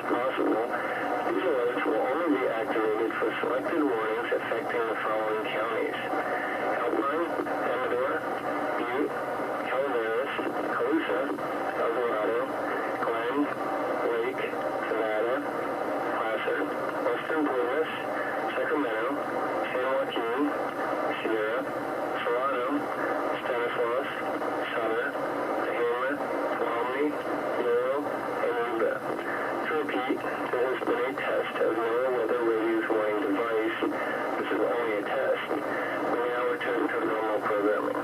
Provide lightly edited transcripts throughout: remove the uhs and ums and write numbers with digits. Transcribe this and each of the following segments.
possible. These alerts will only be activated for selected warnings affecting the following counties: Alpine, Amador, Butte, Calaveras, Colusa, El Dorado, Glen, Lake, Nevada, Placer, Western Plumas, Sacramento, San Joaquin, Sierra, Solano, Stanislaus, Sutter, Tehama, Tuolumne, Yolo, and Yuba. To repeat, there has been a test of NOAA weather radios warning device. This is only a test. We now return to normal programming.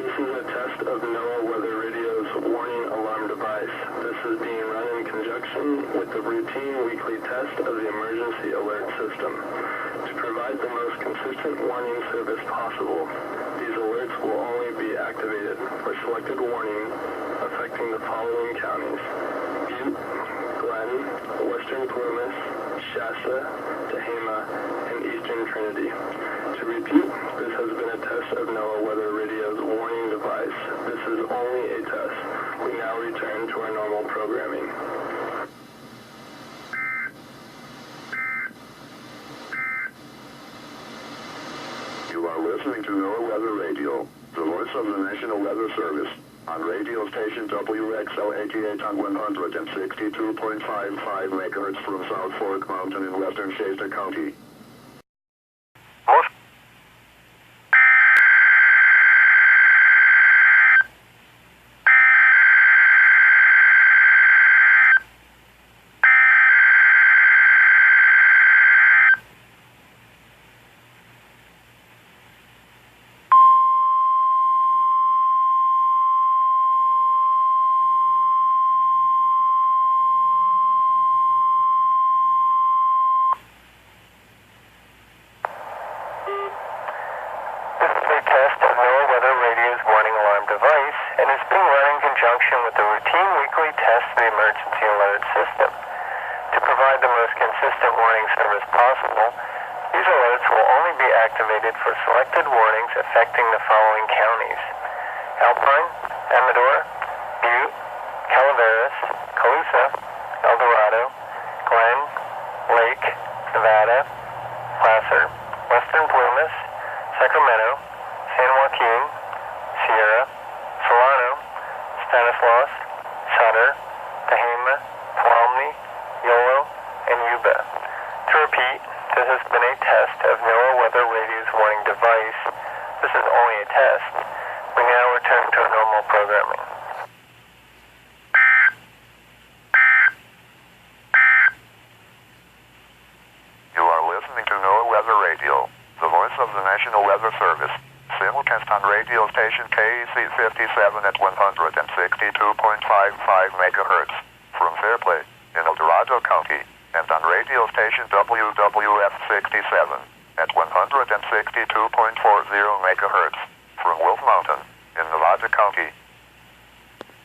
This is a test of NOAA Weather Radio's warning alarm device. This is being run in conjunction with the routine weekly test of the emergency alert system. To provide the most consistent warning service possible, these alerts will only be activated for selected warnings affecting the following counties: Butte, Glen, Western Plumas, Shasta, Tehama, and Eastern Trinity. To repeat, this has been a test of NOAA Weather Radio's warning device. This is only a test. We now return to our normal programming. You are listening to NOAA Weather Radio, the voice of the National Weather Service, on radio station WXL 88 on 162.55 MHz from South Fork Mountain in western Shasta County. And is being run in conjunction with the routine weekly test of the emergency alert system. To provide the most consistent warning service possible, these alerts will only be activated for selected warnings affecting the following counties: Alpine, Amador, Butte, Calaveras, Colusa, El Dorado, Glen, Lake, Nevada, Placer, Western Plumas, Sacramento, San Joaquin, Sierra, Solano, Stanislaus, Sutter, Tehama, Tuolumne, Yolo, and Yuba. To repeat, this has been a test of NOAA Weather Radio's warning device. This is only a test. We now return to our normal programming. You are listening to NOAA Weather Radio, the voice of the National Weather Service. Simulcast on radio station KEC 57 at 162.55 MHz from Fairplay in El Dorado County, and on radio station WWF 67 at 162.40 MHz from Wolf Mountain in Nevada County.